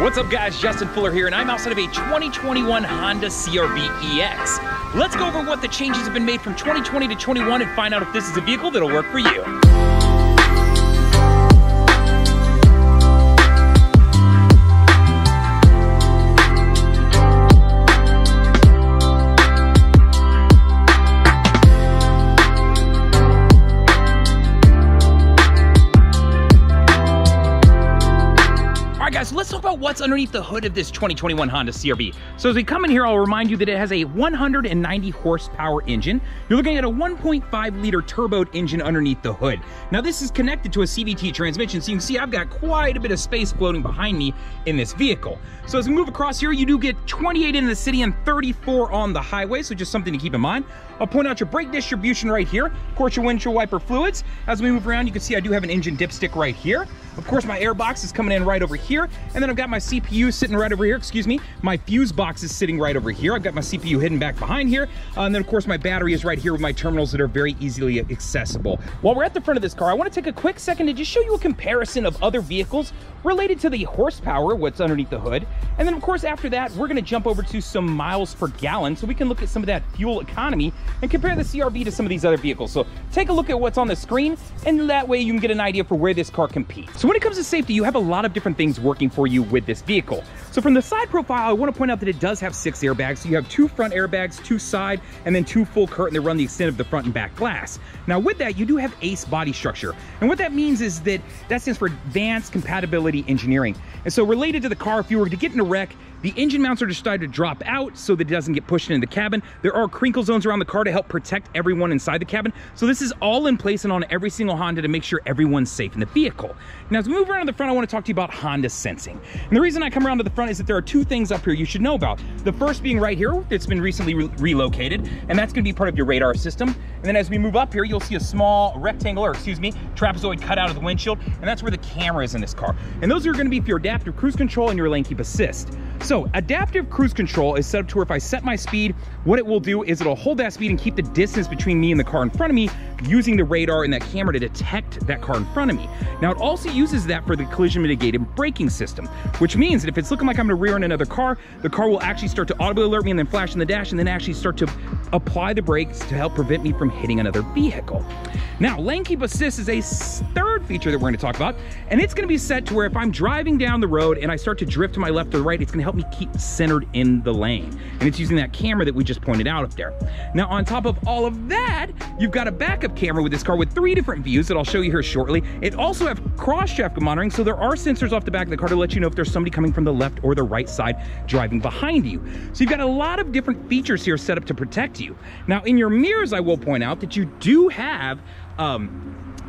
What's up guys, Justin Fuller here, and I'm outside of a 2021 Honda CR-V EX. Let's go over what the changes have been made from 2020 to 21 and find out if this is a vehicle that'll work for you. So let's talk about what's underneath the hood of this 2021 Honda CR-V. So as we come in here, I'll remind you that it has a 190 horsepower engine. You're looking at a 1.5 liter turbo engine underneath the hood. Now this is connected to a CVT transmission, so you can see I've got quite a bit of space floating behind me in this vehicle. So as we move across here, you do get 28 in the city and 34 on the highway, so just something to keep in mind. I'll point out your brake distribution right here. Of course, your windshield wiper fluids. As we move around, you can see I do have an engine dipstick right here. Of course, my air box is coming in right over here. And then I've got my CPU sitting right over here, excuse me. My fuse box is sitting right over here. I've got my CPU hidden back behind here. And then of course my battery is right here with my terminals that are very easily accessible. While we're at the front of this car, I want to take a quick second to just show you a comparison of other vehicles related to the horsepower, what's underneath the hood. And then of course after that, we're gonna jump over to some miles per gallon so we can look at some of that fuel economy and compare the CR-V to some of these other vehicles. So take a look at what's on the screen, and that way you can get an idea for where this car competes. So when it comes to safety, you have a lot of different things working for you with this vehicle. So from the side profile, I want to point out that it does have 6 airbags. So you have 2 front airbags, 2 side, and then 2 full curtain that run the extent of the front and back glass. Now with that, you do have ACE body structure. And what that means is that stands for Advanced Compatibility Engineering. And so related to the car, if you were to get in a wreck, the engine mounts are decided to drop out so that it doesn't get pushed into the cabin. There are crinkle zones around the car to help protect everyone inside the cabin. So this is all in place and on every single Honda to make sure everyone's safe in the vehicle. Now as we move around to the front, I want to talk to you about Honda Sensing. And the reason I come around to the front is that there are 2 things up here you should know about. The first being right here, it's been recently relocated, and that's going to be part of your radar system. And then as we move up here, you'll see a small trapezoid cut out of the windshield, and that's where the camera is in this car. And those are going to be for your adaptive cruise control and your lane keep assist. So adaptive cruise control is set up to where if I set my speed, what it will do is it'll hold that speed and keep the distance between me and the car in front of me using the radar and that camera to detect that car in front of me. Now it also uses that for the collision mitigated braking system, which means that if it's looking like I'm gonna rear end another car, the car will actually start to audibly alert me and then flash in the dash and then actually start to apply the brakes to help prevent me from hitting another vehicle. Now, lane keep assist is a third feature that we're going to talk about, and it's going to be set to where if I'm driving down the road and I start to drift to my left or the right, it's going to help me keep centered in the lane. And it's using that camera that we just pointed out up there. Now, on top of all of that, you've got a backup camera with this car with 3 different views that I'll show you here shortly. It also has cross-traffic monitoring, so there are sensors off the back of the car to let you know if there's somebody coming from the left or the right side driving behind you. So you've got a lot of different features here set up to protect you. Now, in your mirrors, I will point out that you do have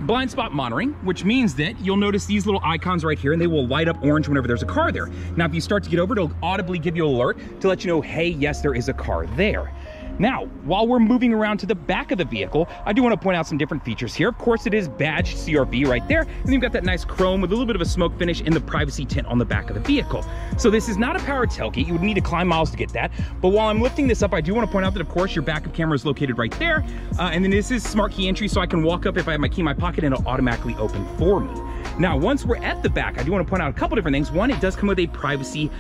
blind spot monitoring, which means that you'll notice these little icons right here and they will light up orange whenever there's a car there. Now, if you start to get over, it'll audibly give you an alert to let you know, hey, yes, there is a car there. Now, while we're moving around to the back of the vehicle, I do want to point out some different features here. Of course, it is badged CR-V right there, and then you've got that nice chrome with a little bit of a smoke finish in the privacy tint on the back of the vehicle. So this is not a power tailgate. You would need to climb miles to get that. But while I'm lifting this up, I do want to point out that, of course, your backup camera is located right there. And then this is smart key entry, so I can walk up if I have my key in my pocket and it'll automatically open for me. Now, once we're at the back, I do want to point out a couple different things. One, it does come with a privacy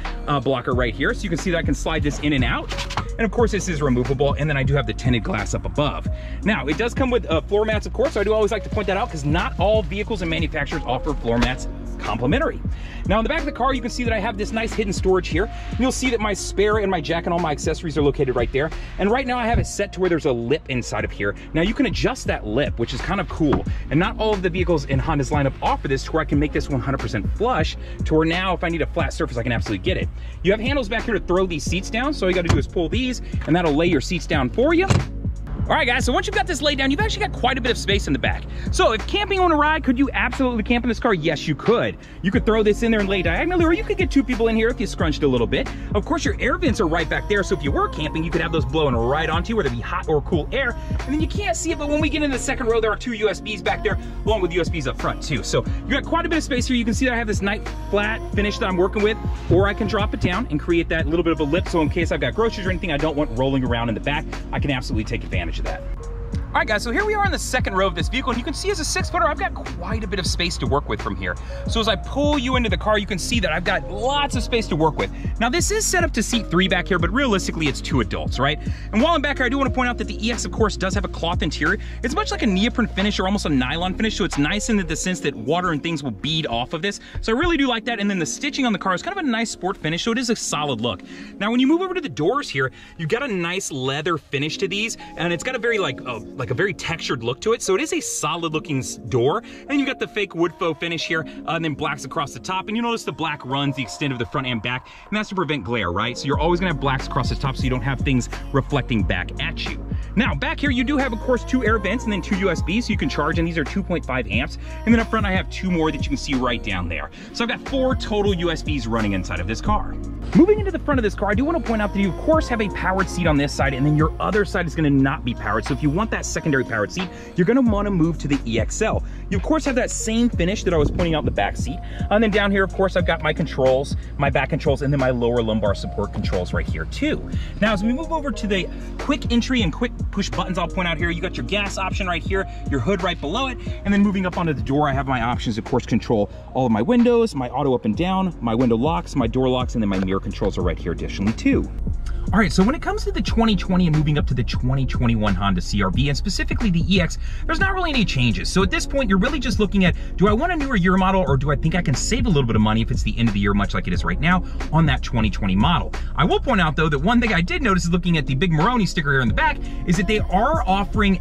blocker right here, so you can see that I can slide this in and out. And of course, this is removable, and then I do have the tinted glass up above. Now, it does come with floor mats, of course, so I do always like to point that out because not all vehicles and manufacturers offer floor mats complimentary. Now, in the back of the car, you can see that I have this nice hidden storage here. You'll see that my spare and my jack and all my accessories are located right there. And right now I have it set to where there's a lip inside of here. Now you can adjust that lip, which is kind of cool. And not all of the vehicles in Honda's lineup offer this to where I can make this 100% flush to where now if I need a flat surface, I can absolutely get it. You have handles back here to throw these seats down. So all you got to do is pull these and that'll lay your seats down for you. All right, guys, so once you've got this laid down, you've actually got quite a bit of space in the back. So if camping on a ride, could you absolutely camp in this car? Yes, you could. You could throw this in there and lay diagonally, or you could get 2 people in here if you scrunched a little bit. Of course, your air vents are right back there, so if you were camping, you could have those blowing right onto you, whether it be hot or cool air. And then you can't see it, but when we get into the second row, there are 2 USBs back there, along with USBs up front too. So you got quite a bit of space here. You can see that I have this nice flat finish that I'm working with, or I can drop it down and create that little bit of a lip, so in case I've got groceries or anything I don't want rolling around in the back, I can absolutely take advantage of that. All right, guys, so here we are in the second row of this vehicle, and you can see as a 6-footer, I've got quite a bit of space to work with from here. So as I pull you into the car, you can see that I've got lots of space to work with. Now, this is set up to seat 3 back here, but realistically, it's 2 adults, right? And while I'm back here, I do want to point out that the EX, of course, does have a cloth interior. It's much like a neoprene finish or almost a nylon finish, so it's nice in the sense that water and things will bead off of this. So I really do like that. And then the stitching on the car is kind of a nice sport finish, so it is a solid look. Now, when you move over to the doors here, you've got a nice leather finish to these, and it's got a very like a very textured look to it. So it is a solid looking door. And you got the fake wood faux finish here, and then blacks across the top. And you notice the black runs the extent of the front and back, and that's to prevent glare, right? So you're always gonna have blacks across the top so you don't have things reflecting back at you. Now, back here, you do have, of course, 2 air vents and then 2 USBs so you can charge, and these are 2.5 amps. And then up front, I have 2 more that you can see right down there. So I've got 4 total USBs running inside of this car. Moving into the front of this car, I do want to point out that you, of course, have a powered seat on this side, and then your other side is going to not be powered. So if you want that secondary powered seat, you're going to want to move to the EXL. You, of course, have that same finish that I was pointing out in the back seat. And then down here, of course, I've got my controls, my back controls, and then my lower lumbar support controls right here, too. Now, as we move over to the quick entry and quick push buttons, I'll point out here, you got your gas option right here, your hood right below it, and then moving up onto the door, I have my options, of course, control all of my windows, my auto up and down, my window locks, my door locks, and then my mirror controls are right here additionally too. All right, so when it comes to the 2020 and moving up to the 2021 Honda CR-V, and specifically the EX, there's not really any changes. So at this point, you're really just looking at, do I want a newer year model, or do I think I can save a little bit of money if it's the end of the year, much like it is right now, on that 2020 model? I will point out, though, that one thing I did notice is looking at the big Maroni sticker here in the back, is that they are offering,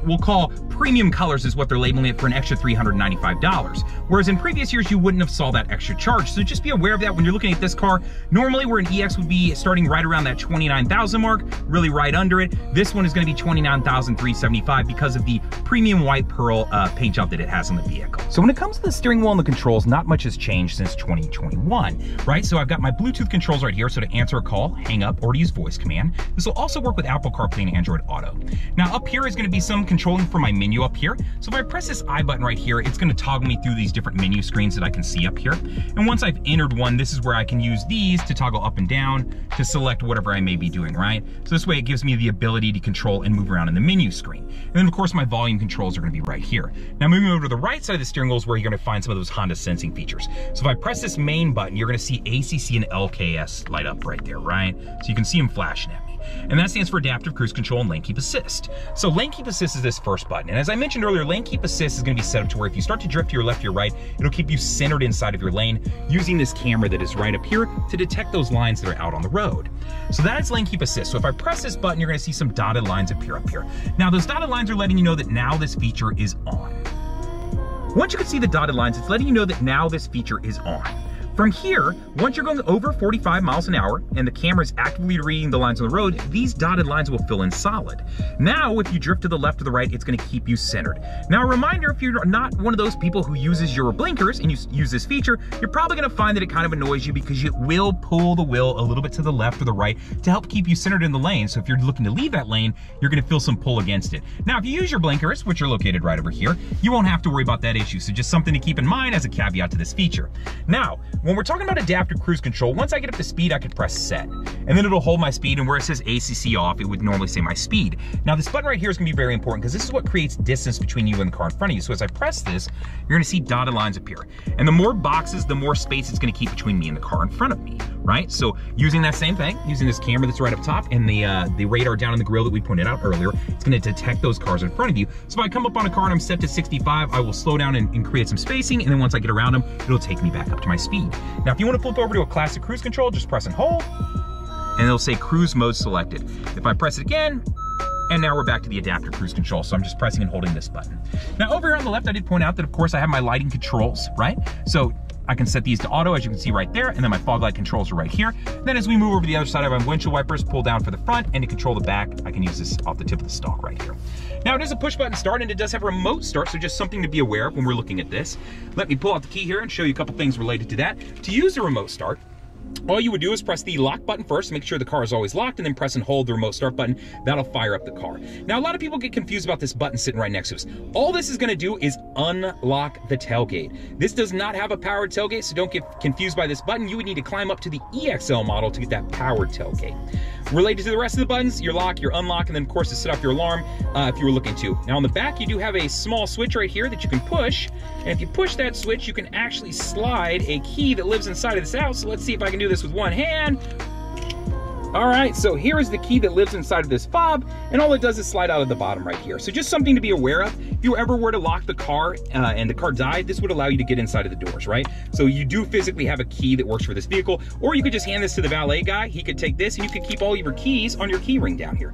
we'll call premium colors is what they're labeling it, for an extra $395. Whereas in previous years, you wouldn't have saw that extra charge. So just be aware of that when you're looking at this car. Normally, where an EX would be starting right around that 29,000 mark, really right under it. This one is going to be 29,375 because of the premium white pearl paint job that it has on the vehicle. So when it comes to the steering wheel and the controls, not much has changed since 2021, right? So I've got my Bluetooth controls right here. So to answer a call, hang up, or to use voice command. This will also work with Apple CarPlay and Android Auto. Now up here is going to be some controlling for my menu up here. So if I press this I button right here, it's going to toggle me through these different menu screens that I can see up here. And once I've entered one, this is where I can use these to toggle up and down to select whatever I may be doing, right? So this way it gives me the ability to control and move around in the menu screen. And then of course my volume controls are going to be right here. Now moving over to the right side of the steering wheel is where you're going to find some of those Honda sensing features. So if I press this main button, you're going to see ACC and LKS light up right there, right? So you can see them flashing at me. And that stands for Adaptive Cruise Control and Lane Keep Assist. So Lane Keep Assist is this first button. And as I mentioned earlier, Lane Keep Assist is going to be set up to where if you start to drift to your left or your right, it'll keep you centered inside of your lane using this camera that is right up here to detect those lines that are out on the road. So that is Lane Keep Assist. So if I press this button, you're going to see some dotted lines appear up here. Now those dotted lines are letting you know that now this feature is on. Once you can see the dotted lines, it's letting you know that now this feature is on. From here, once you're going over 45 miles an hour and the camera is actively reading the lines on the road, these dotted lines will fill in solid. Now, if you drift to the left or the right, it's going to keep you centered. Now, a reminder, if you're not one of those people who uses your blinkers and you use this feature, you're probably going to find that it kind of annoys you because it will pull the wheel a little bit to the left or the right to help keep you centered in the lane. So if you're looking to leave that lane, you're going to feel some pull against it. Now, if you use your blinkers, which are located right over here, you won't have to worry about that issue. So just something to keep in mind as a caveat to this feature. Now, when we're talking about adaptive cruise control, once I get up to speed, I could press set, and then it'll hold my speed, and where it says ACC off, it would normally say my speed. Now this button right here is gonna be very important because this is what creates distance between you and the car in front of you. So as I press this, you're gonna see dotted lines appear. And the more boxes, the more space it's gonna keep between me and the car in front of me, right? So using that same thing, using this camera that's right up top and the radar down in the grill that we pointed out earlier, it's gonna detect those cars in front of you. So if I come up on a car and I'm set to 65, I will slow down and create some spacing, and then once I get around them, it'll take me back up to my speed. Now if you wanna flip over to a classic cruise control, just press and hold, and it'll say cruise mode selected. If I press it again, and now we're back to the adaptive cruise control. So I'm just pressing and holding this button. Now over here on the left, I did point out that of course I have my lighting controls, right? So I can set these to auto, as you can see right there, and then my fog light controls are right here. Then as we move over to the other side, I have my windshield wipers pull down for the front, and to control the back, I can use this off the tip of the stalk right here. Now it is a push button start, and it does have a remote start, so just something to be aware of when we're looking at this. Let me pull out the key here and show you a couple things related to that. To use the remote start, All you would do is press the lock button first, make sure the car is always locked, and then press and hold the remote start button. That'll fire up the car. Now, a lot of people get confused about this button sitting right next to us. All this is gonna do is unlock the tailgate. This does not have a powered tailgate, so don't get confused by this button. You would need to climb up to the EXL model to get that powered tailgate. Related to the rest of the buttons, your lock, your unlock, and then of course to set off your alarm if you were looking to. Now on the back, you do have a small switch right here that you can push, and if you push that switch, you can actually slide a key that lives inside of this out. So let's see if I can do this with one hand. All right, so here is the key that lives inside of this fob, and all it does is slide out of the bottom right here. So just something to be aware of. If you ever were to lock the car and the car died, this would allow you to get inside of the doors, right? So you do physically have a key that works for this vehicle, or you could just hand this to the valet guy. He could take this and you could keep all of your keys on your key ring down here.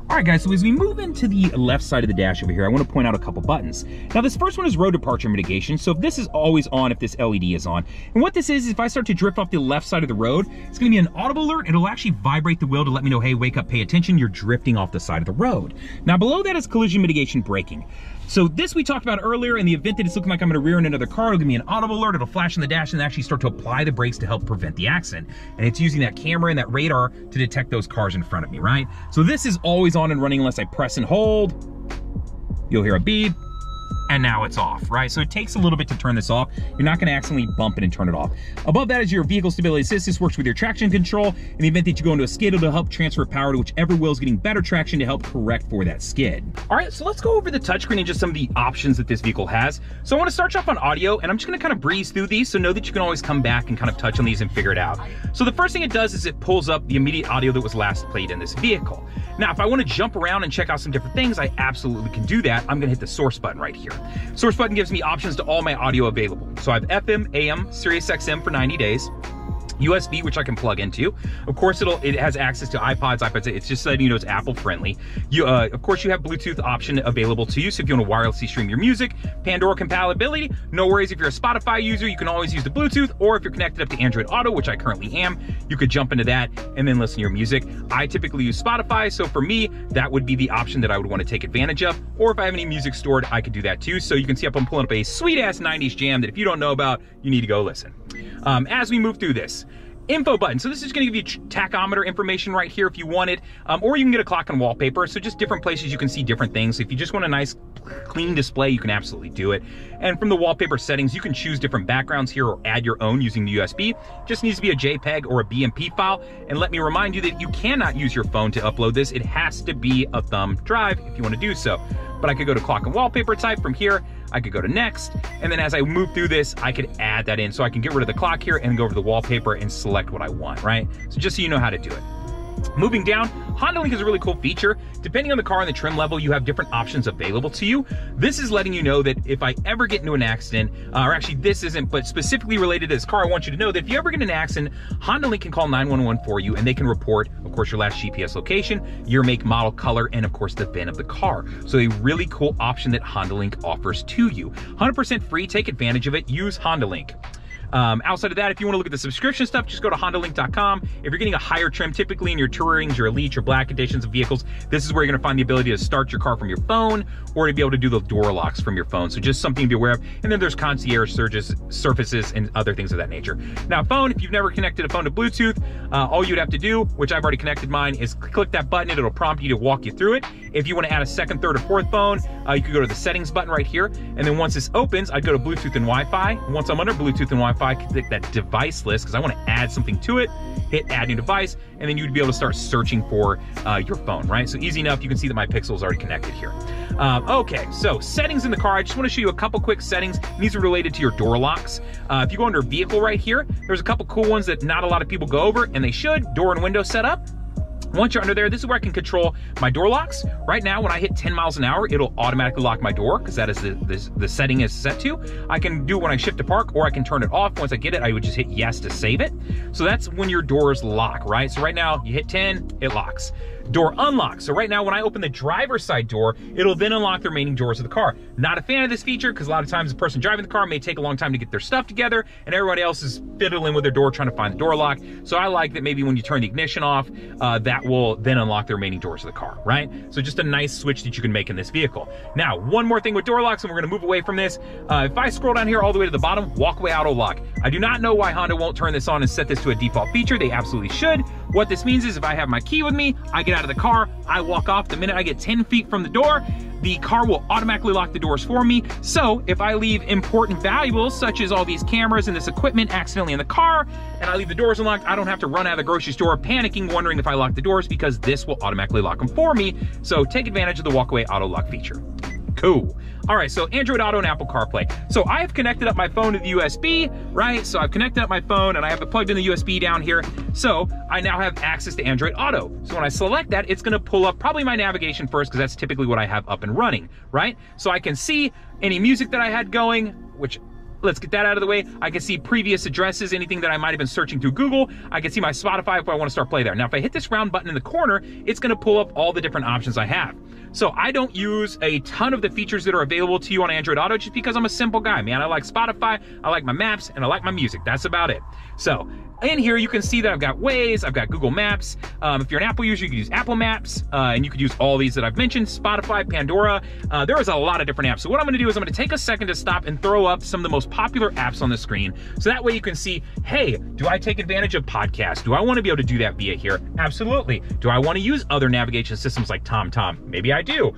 All right, guys, so as we move into the left side of the dash over here, I want to point out a couple buttons. Now, this first one is road departure mitigation. So this is always on if this LED is on. And what this is if I start to drift off the left side of the road, it's going to be an audible alert. It'll actually vibrate the wheel to let me know, hey, wake up, pay attention, you're drifting off the side of the road. Now, below that is collision mitigation braking. So this we talked about earlier. In the event that it's looking like I'm going to rear into another car, it'll give me an audible alert. It'll flash in the dash and actually start to apply the brakes to help prevent the accident. And it's using that camera and that radar to detect those cars in front of me, right? So this is always on and running unless I press and hold. You'll hear a beep. And now it's off, right? So it takes a little bit to turn this off. You're not gonna accidentally bump it and turn it off. Above that is your vehicle stability assist. This works with your traction control. In the event that you go into a skid, it'll help transfer power to whichever wheel is getting better traction to help correct for that skid. All right, so let's go over the touchscreen and just some of the options that this vehicle has. So I wanna start off on audio, and I'm just gonna kind of breeze through these, so know that you can always come back and kind of touch on these and figure it out. So the first thing it does is it pulls up the immediate audio that was last played in this vehicle. Now, if I wanna jump around and check out some different things, I absolutely can do that. I'm gonna hit the source button right here. Source button gives me options to all my audio available. So I have FM, AM, Sirius XM for 90 days. USB, which I can plug into. Of course, it has access to iPods. It's just letting you know it's Apple friendly. Of course, you have Bluetooth option available to you. So if you want to wirelessly stream your music, Pandora compatibility, no worries. If you're a Spotify user, you can always use the Bluetooth, or if you're connected up to Android Auto, which I currently am, you could jump into that and then listen to your music. I typically use Spotify, so for me, that would be the option that I would want to take advantage of. Or if I have any music stored, I could do that too. So you can see I'm pulling up a sweet ass 90s jam that if you don't know about, you need to go listen. As we move through this, info button. So this is going to give you tachometer information right here if you want it, or you can get a clock and wallpaper. So just different places you can see different things. If you just want a nice clean display, you can absolutely do it. And from the wallpaper settings, you can choose different backgrounds here or add your own using the USB. Just needs to be a JPEG or a BMP file. And let me remind you that you cannot use your phone to upload this. It has to be a thumb drive if you want to do so. But I could go to clock and wallpaper type from here. I could go to next, and then as I move through this, I could add that in. So I can get rid of the clock here and go over to the wallpaper and select what I want, right? So just so you know how to do it. Moving down, HondaLink is a really cool feature. Depending on the car and the trim level, you have different options available to you. This is letting you know that if I ever get into an accident, or actually this isn't, but specifically related to this car, I want you to know that if you ever get in an accident, HondaLink can call 911 for you, and they can report, of course, your last GPS location, your make, model, color, and of course the VIN of the car. So a really cool option that HondaLink offers to you. 100% free, take advantage of it, use HondaLink. Outside of that, if you want to look at the subscription stuff, just go to HondaLink.com. If you're getting a higher trim, typically in your Tourings, your Elite, your Black editions of vehicles, this is where you're going to find the ability to start your car from your phone or to be able to do the door locks from your phone. So just something to be aware of. And then there's concierge surfaces and other things of that nature. Now, phone, if you've never connected a phone to Bluetooth, all you'd have to do, which I've already connected mine, is click that button and it'll prompt you to walk you through it. If you want to add a second, third, or fourth phone, you could go to the settings button right here. And then once this opens, I'd go to Bluetooth and Wi-Fi. Once I'm under Bluetooth and Wi-Fi, I click that device list because I want to add something to it, hit add new device, and then you'd be able to start searching for your phone, right? So easy enough, you can see that my Pixel is already connected here. Okay, so settings in the car, I just want to show you a couple quick settings. These are related to your door locks. If you go under vehicle right here, there's a couple cool ones that not a lot of people go over, and they should. Door and window setup. Once you're under there, this is where I can control my door locks. Right now, when I hit 10 miles an hour, it'll automatically lock my door because that is the setting is set to. I can do it when I shift to park, or I can turn it off. Once I get it, I would just hit yes to save it. So that's when your doors lock, right? So right now, you hit 10, it locks. door unlock. So right now when I open the driver's side door, it'll then unlock the remaining doors of the car. Not a fan of this feature because a lot of times the person driving the car may take a long time to get their stuff together and everybody else is fiddling with their door trying to find the door lock. So I like that maybe when you turn the ignition off, that will then unlock the remaining doors of the car, right? So just a nice switch that you can make in this vehicle. Now, one more thing with door locks, and we're gonna move away from this. If I scroll down here all the way to the bottom, walkway auto lock. I do not know why Honda won't turn this on and set this to a default feature. They absolutely should. What this means is if I have my key with me, I get out of the car, I walk off. The minute I get 10 feet from the door, the car will automatically lock the doors for me. So if I leave important valuables, such as all these cameras and this equipment accidentally in the car, and I leave the doors unlocked, I don't have to run out of the grocery store panicking, wondering if I locked the doors because this will automatically lock them for me. So take advantage of the walkaway auto lock feature. Cool. All right, so Android Auto and Apple CarPlay. So I have connected up my phone to the USB, right? So I've connected up my phone and I have it plugged in the USB down here. So I now have access to Android Auto. So when I select that, it's gonna pull up probably my navigation first because that's typically what I have up and running, right? So I can see any music that I had going, which let's get that out of the way. I can see previous addresses, anything that I might have been searching through Google. I can see my Spotify if I want to start play there. Now, if I hit this round button in the corner, it's going to pull up all the different options I have. So I don't use a ton of the features that are available to you on Android Auto just because I'm a simple guy, man. I like Spotify, I like my maps, and I like my music. That's about it. So in here, you can see that I've got Waze, I've got Google Maps. If you're an Apple user, you can use Apple Maps, and you could use all these that I've mentioned, Spotify, Pandora. There is a lot of different apps. So what I'm gonna do is I'm gonna take a second to stop and throw up some of the most popular apps on the screen. So that way you can see, hey, do I take advantage of podcasts? Do I wanna be able to do that via here? Absolutely. Do I wanna use other navigation systems like TomTom? Maybe I do.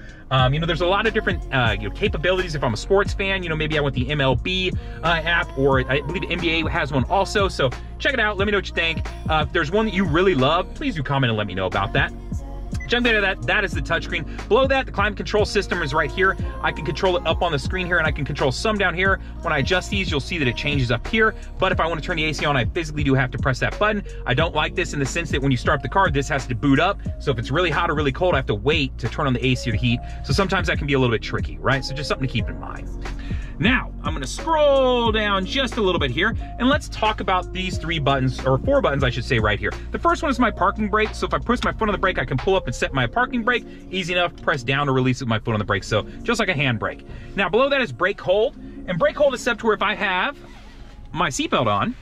You know, there's a lot of different capabilities. If I'm a sports fan, you know, maybe I want the MLB app, or I believe the NBA has one also. So check it out. Let me know what you think. If there's one that you really love, please do comment and let me know about that. Jump into that is the touchscreen. Below that, the climate control system is right here. I can control it up on the screen here, and I can control some down here. When I adjust these, you'll see that it changes up here. But if I want to turn the AC on, I physically do have to press that button. I don't like this in the sense that when you start the car, this has to boot up. So if it's really hot or really cold, I have to wait to turn on the AC or the heat. So sometimes that can be a little bit tricky, right? So just something to keep in mind. Now, I'm gonna scroll down just a little bit here, and let's talk about these 3 buttons, or 4 buttons I should say right here. The first one is my parking brake. So if I press my foot on the brake, I can pull up and set my parking brake. Easy enough, press down to release with my foot on the brake. So just like a handbrake. Now below that is brake hold. And brake hold is set to where if I have my seatbelt on,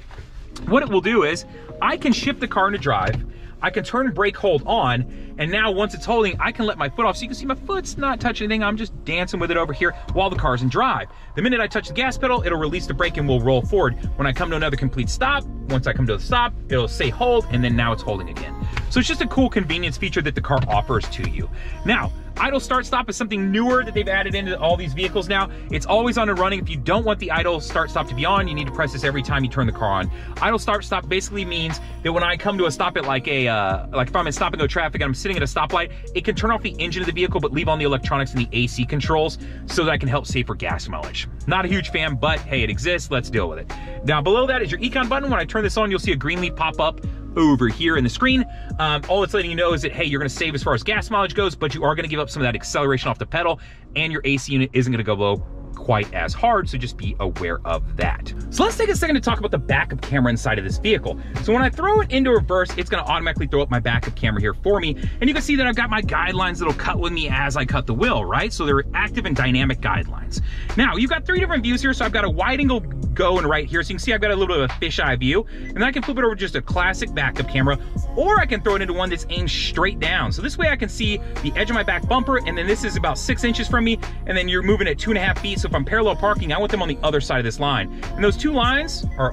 what it will do is I can shift the car into drive. I can turn brake hold on, and now once it's holding, I can let my foot off. So you can see my foot's not touching anything. I'm just dancing with it over here while the car's in drive. The minute I touch the gas pedal, it'll release the brake and we'll roll forward. When I come to another complete stop, once I come to the stop, it'll say hold, and then now it's holding again. So it's just a cool convenience feature that the car offers to you. Now, idle start stop is something newer that they've added into all these vehicles now. It's always on and running. If you don't want the idle start stop to be on, you need to press this every time you turn the car on. Idle start stop basically means that when I come to a stop at like if I'm in stop and go traffic and I'm sitting at a stoplight, it can turn off the engine of the vehicle but leave on the electronics and the AC controls so that I can help save for gas mileage. Not a huge fan, but hey, it exists. Let's deal with it. Now below that is your econ button. When I turn this on, you'll see a green leaf pop up over here in the screen. All it's letting you know is that, hey, you're gonna save as far as gas mileage goes, but you are gonna give up some of that acceleration off the pedal, and your AC unit isn't gonna go low quite as hard, so just be aware of that. So let's take a second to talk about the backup camera inside of this vehicle. So when I throw it into reverse, it's gonna automatically throw up my backup camera here for me, and you can see that I've got my guidelines that'll cut with me as I cut the wheel, right? So they're active and dynamic guidelines. Now, you've got 3 different views here, so I've got a wide angle going right here, so you can see I've got a little bit of a fisheye view, and then I can flip it over to just a classic backup camera, or I can throw it into one that's aimed straight down. So this way I can see the edge of my back bumper, and then this is about 6 inches from me, and then you're moving at 2.5 feet, so if I'm parallel parking, I want them on the other side of this line. And those 2 lines are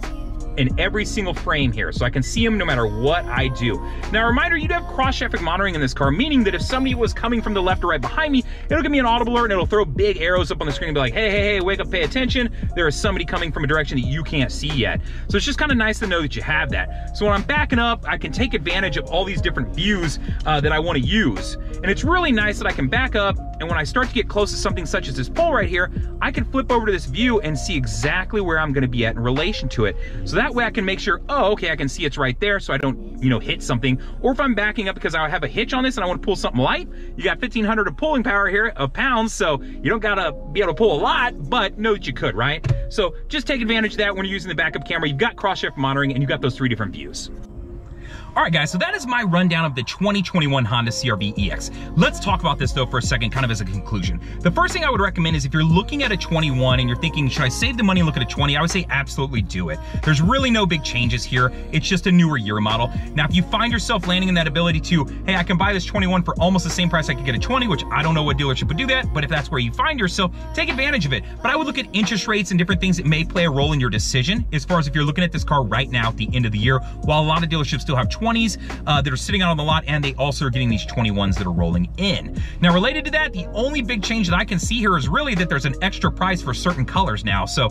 in every single frame here, so I can see them no matter what I do. Now, a reminder, you do have cross traffic monitoring in this car, meaning that if somebody was coming from the left or right behind me, it'll give me an audible alert and it'll throw big arrows up on the screen and be like, hey, hey, hey, wake up, pay attention. There is somebody coming from a direction that you can't see yet. So it's just kind of nice to know that you have that. So when I'm backing up, I can take advantage of all these different views that I want to use. And it's really nice that I can back up, and when I start to get close to something such as this pole right here, I can flip over to this view and see exactly where I'm going to be at in relation to it. So that way I can make sure, oh, okay, I can see it's right there so I don't, you know, hit something. Or if I'm backing up because I have a hitch on this and I want to pull something light, you got 1,500 of pulling power here, of pounds, so you don't got to be able to pull a lot, but know that you could, right? So just take advantage of that when you're using the backup camera. You've got cross-traffic monitoring and you've got those 3 different views. All right, guys, so that is my rundown of the 2021 Honda CR-V EX. Let's talk about this, though, for a second, kind of as a conclusion. The first thing I would recommend is if you're looking at a 21 and you're thinking, should I save the money and look at a 20? I would say absolutely do it. There's really no big changes here. It's just a newer year model. Now, if you find yourself landing in that ability to, hey, I can buy this 21 for almost the same price I could get a 20, which I don't know what dealership would do that, but if that's where you find yourself, take advantage of it. But I would look at interest rates and different things that may play a role in your decision as far as if you're looking at this car right now at the end of the year, while a lot of dealerships still have 20s, that are sitting out on the lot, and they also are getting these 21s that are rolling in. Now, related to that, the only big change that I can see here is really that there's an extra price for certain colors now. So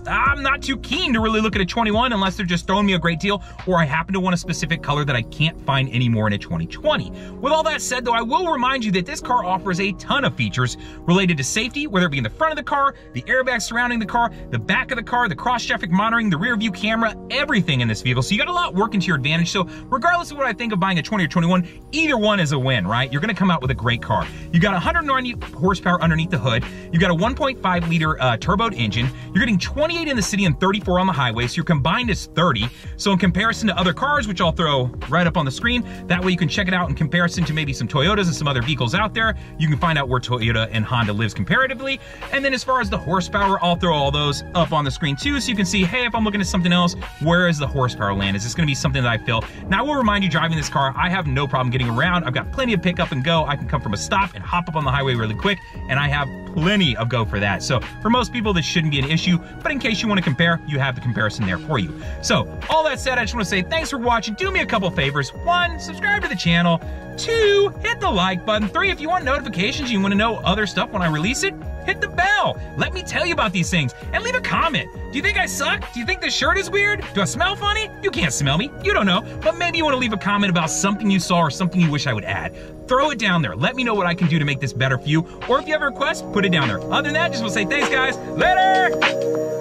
I'm not too keen to really look at a 21 unless they're just throwing me a great deal, or I happen to want a specific color that I can't find anymore in a 2020. With all that said, though, I will remind you that this car offers a ton of features related to safety, whether it be in the front of the car, the airbags surrounding the car, the back of the car, the cross-traffic monitoring, the rear view camera, everything in this vehicle. So you got a lot working to your advantage. So regardless of what I think of buying a 20 or 21, either one is a win, right? You're gonna come out with a great car. You got 190 horsepower underneath the hood. You got a 1.5 liter turboed engine. You're getting 28 in the city and 34 on the highway, so your combined is 30. So in comparison to other cars, which I'll throw right up on the screen, that way you can check it out in comparison to maybe some Toyotas and some other vehicles out there. You can find out where Toyota and Honda lives comparatively. And then as far as the horsepower, I'll throw all those up on the screen too, so you can see, hey, if I'm looking at something else, where is the horsepower land? Is this gonna be something that I feel? Now, I will remind you, driving this car, I have no problem getting around. I've got plenty of pick up and go. I can come from a stop and hop up on the highway really quick, and I have plenty of go for that. So for most people, this shouldn't be an issue, but in case you want to compare, you have the comparison there for you. So all that said, I just want to say thanks for watching. Do me a couple favors. 1, subscribe to the channel. 2, hit the like button. 3, if you want notifications, you want to know other stuff when I release it, hit the bell. Let me tell you about these things, and leave a comment. Do you think I suck? Do you think this shirt is weird? Do I smell funny? You can't smell me. You don't know. But maybe you want to leave a comment about something you saw or something you wish I would add. Throw it down there. Let me know what I can do to make this better for you. Or if you have a request, put it down there. Other than that, just want to say thanks, guys. Later!